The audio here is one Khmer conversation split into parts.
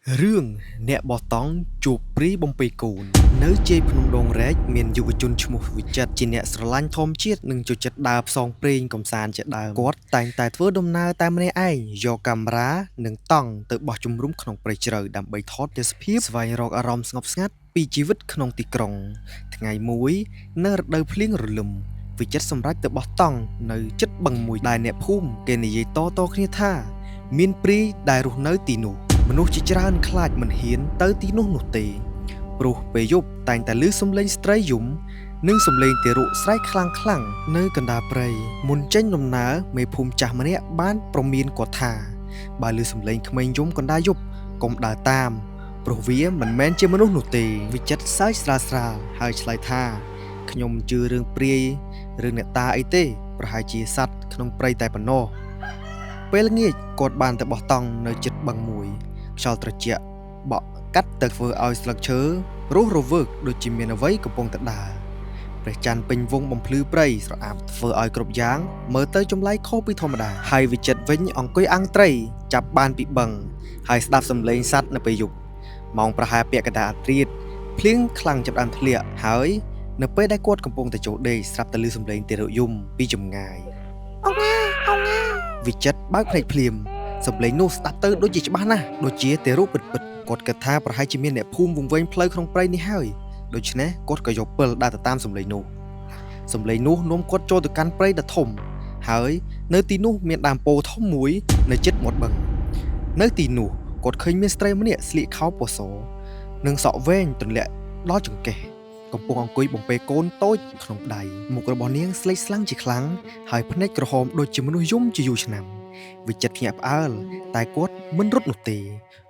Rương nè bò tóng chụp pri bông pì cùn Nếu chê phnom đồn rách miền dù chun chmù vị chất Chỉ nè sờ lanh thôm chiết nâng chụp chất đạp song prinh cầm sàn chất đạp Quát tành tài thưa đâm na ta mê ai Do camera nâng tòng tự bỏ chung rung khổng prey trời đàm bày thót để spíp Svay rọc arom ngọc ngắt pi chi vít khổng tì krong Ngày muối nơ rật đời phliêng rửa lùm Vị chất xâm rách tự bỏ tòng nơi chất bằng mùi đài nè phùm Kê nì dây to khnia tha Miên pri đài rụt nơi tì nụ មនុស្សជាច្រើនខ្លាចមិនហ៊ានទៅទីនោះនោះទេព្រោះពេលយប់តែងតែឮសំឡេងស្ត្រីយំនិងសំឡេងទារកស្រែកខ្លាំងៗនៅកណ្ដាលព្រៃមុនចេញដំណើរមេភូមិចាស់ម្នាក់បានប្រមានគាត់ថាបើឮសំឡេងក្មេងយំកណ្ដាលយប់កុំដើរតាមព្រោះវាមិនមែនជាមនុស្សនោះទេវិចិត្រសើចស្រាលៗហើយឆ្លើយថាខ្ញុំជឿរឿងព្រាយរឿងអ្នកតាអីទេប្រហែលជាសត្វក្នុងព្រៃតែប៉ុណ្ណោះពេលល្ងាចគាត់បានទៅបោះតង់នៅជិតបឹងមួយ ខ្យល់ត្រជាក់បក់កាត់ទៅធ្វើឲ្យស្លឹកឈើរស់រវើកដូចជាមានអ្វីកំពុងតែដើរព្រះច័ន្ទពេញវងបំភ្លឺព្រៃស្រអាប់ធ្វើឲ្យគ្រប់យ៉ាងមើលទៅចម្លែកខុសពីធម្មតាហើយវិចិត្រវិញអង្គុយអាំងត្រីចាប់បានពីបឹងហើយស្ដាប់សំឡេងសត្វនៅពេលយប់ម៉ោងប្រហែលពាក់កណ្ដាលអាធ្រាត្រភ្លៀងខ្លាំងចាប់ដើមធ្លាក់ហើយនៅពេលដែលគាត់កំពុងតែចូលដេកស្រាប់តែឮសំឡេងទារកយំពីចម្ងាយអង្ងាវិចិត្របើកភ្នែកភ្លាម សំឡេងនោះស្ដាប់ទៅដូចជាច្បាស់ណាស់ដូចជាទេរូបពិតៗគាត់គិតថាប្រហែលជាមានអ្នកភូមិវង្វេងផ្លូវក្នុងព្រៃនេះហើយដូច្នេះគាត់ក៏យកពិលដើរទៅតាមសំឡេងនោះនាំគាត់ចូលទៅកាន់ព្រៃដ៏ធំហើយនៅទីនោះមានដើមពោធិ៍ធំមួយនៅជិតមាត់បឹងនៅទីនោះគាត់ឃើញមានស្ត្រីម្នាក់ស្លៀកខោពណ៌សនិងសក់វែងទម្លាក់ដល់ចង្កេះកំពុងអង្គុយបំពេកូនតូចក្នុងដៃមុខរបស់នាងស្លេកស្លាំងជាខ្លាំងហើយភ្នែកក្រហមដូចជាមនុស្សយំជាយូរឆ្នាំ វិចិត្រភ្ញាក់ផ្អើលតែគាត់មិនរត់នោះទេ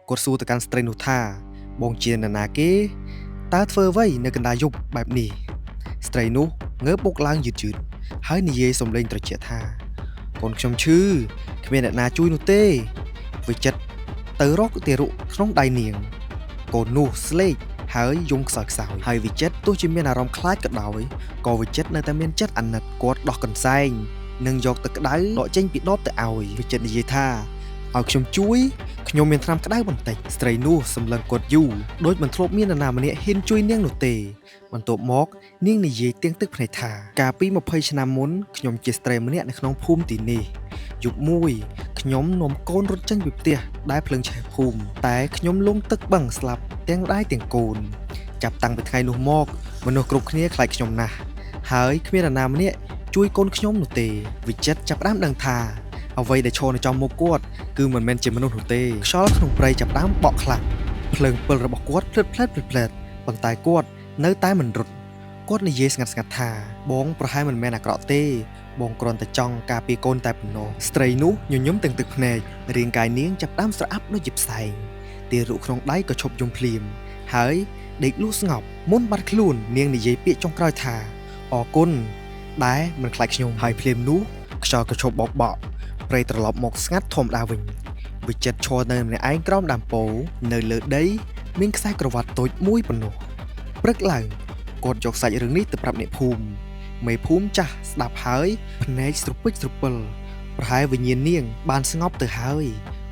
គាត់សួរទៅកាន់ស្ត្រីនោះថាបងជានរណាគេតើធ្វើអ្វីនៅកណ្ដាលយប់បែបនេះស្ត្រីនោះងើបបុកឡើងយឺតៗហើយនិយាយសំឡេងត្រជាក់ថាកូនខ្ញុំឈឺគ្មានអ្នកណាជួយនោះទេវិចិត្រទៅរកទារកក្នុងដៃនាងកូននោះស្លេកហើយយំខ្សោយហើយវិចិត្រទោះជាមានអារម្មណ៍ខ្លាចក៏ដោយក៏វិចិត្រនៅតែមានចិត្តអាណិតគាត់ដោះកន្សែង នឹងយកទឹកក្តៅដកចេញពីដបទៅឲ្យវិចិត្រនិយាយថាឲ្យខ្ញុំជួយខ្ញុំមានថ្នាំក្តៅបន្តិចស្ត្រីនោះសម្លឹងគាត់យូរដូចមិនធ្លាប់មាននរណាម្នាក់ហ៊ានជួយនាងនោះទេបន្ទាប់មកនាងនិយាយទៀងទឹកភ្នែកថាកាលពី20ឆ្នាំមុនខ្ញុំជាស្ត្រីម្នាក់នៅក្នុងភូមិទីនេះយប់មួយខ្ញុំនាំកូនរត់ចេញពីផ្ទះដែលភ្លើងឆេះភូមិតែខ្ញុំលង់ទឹកបឹងស្លាប់ទាំងម្ដាយទាំងកូនចាប់តាំងពីថ្ងៃនោះមកមនុស្សគ្រប់គ្នាខ្លាចខ្ញុំណាស់ហើយគ្មាននរណាម្នាក់ ជួយកូនខ្ញុំនោះទេវិចិត្រចាប់ផ្ដើមដឹងថាអ្វីដែលឈរនៅចំមុខគាត់គឺមិនមែនជាមនុស្សនោះទេខ្យល់ក្នុងព្រៃចាប់ផ្ដើមបក់ខ្លាំងភ្លើងពិលរបស់គាត់ភ្លឹតប៉ុន្តែគាត់នៅតែមិនរត់គាត់និយាយស្ងាត់ៗថាបងប្រហែលមិនមែនអាក្រក់ទេបងគ្រាន់តែចង់ការពារកូនតែប៉ុណ្ណោះស្ត្រីនោះញញឹមទាំងទឹកភ្នែករាងកាយនាងចាប់ផ្ដើមស្រអាប់ដូចជាផ្សែងទារកក្នុងដៃក៏ឈប់យំភ្លាមហើយដេកលក់ស្ងប់មុនបាត់ខ្លួននាងនិយាយពាក្យចុងក្រោយថាអរគុណ ដែលមិនខ្លាចខ្ញុំហើយភ្លាមនោះខ្យល់ក៏ឈប់បោកបក់ព្រៃត្រឡប់មកស្ងាត់ធម្មតាវិញវិចិត្រឈរនៅម្នាក់ឯងក្រោមដើមពោធិ៍នៅលើដីមានខ្សែក្រវ៉ាត់តូចមួយប៉ុណ្ណោះព្រឹកឡើងគាត់យកសាច់រឿងនេះទៅប្រាប់អ្នកភូមិមេភូមិចាស់ស្ដាប់ហើយភ្នែកស្រពិចស្រពិលប្រហែលវិញ្ញាណនាងបានស្ងប់ទៅហើយ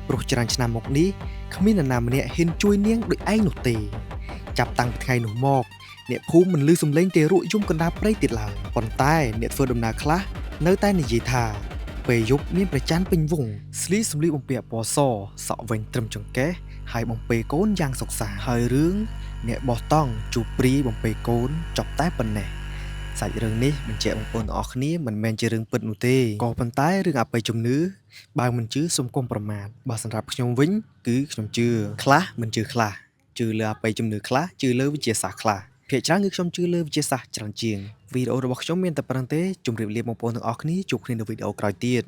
ព្រោះច្រើនឆ្នាំមកនេះគ្មាននរណាម្នាក់ហ៊ានជួយនាងដូចឯងនោះទេចាប់តាំងពីថ្ងៃនោះមក អ្នកភូមិមិនឮសំឡេងទេរកយំកណ្ដាលព្រៃទៀតឡើយប៉ុន្តែអ្នកធ្វើដំណើរខ្លះនៅតែនិយាយថាពេលយប់មានព្រះច័ន្ទពេញវងស្លីសំលៀកបំពាក់ពណ៌សសក់វែងត្រឹមចង្កេះហើយបំពេកូនយ៉ាងសុខសាន្តហើយរឿងអ្នកបោះតង់ជួបព្រីបំពេកូនចប់តែប៉ុណ្ណេះសាច់រឿងនេះបញ្ជាក់បងប្អូនទាំងអស់គ្នាមិនមែនជារឿងពិតនោះទេក៏ប៉ុន្តែរឿងអបិយជំនឿបើមិនជឿសូមកុំប្រមាថបើសម្រាប់ខ្ញុំវិញគឺខ្ញុំជឿខ្លះមិនជឿខ្លះជឿលើអបិយជំនឿខ្លះជឿលើវិទ្យាសាស្ត្រខ្លះ ភាគច្រើនគឺខ្ញុំជឿលើវិទ្យាសាស្ត្រច្រើនជាងវីដេអូរបស់ខ្ញុំមានតែប៉ុណ្្នឹងទេជម្រាបលាបងប្អូនទាំងអស់គ្នាជួបគ្នានៅវីដេអូក្រោយទៀត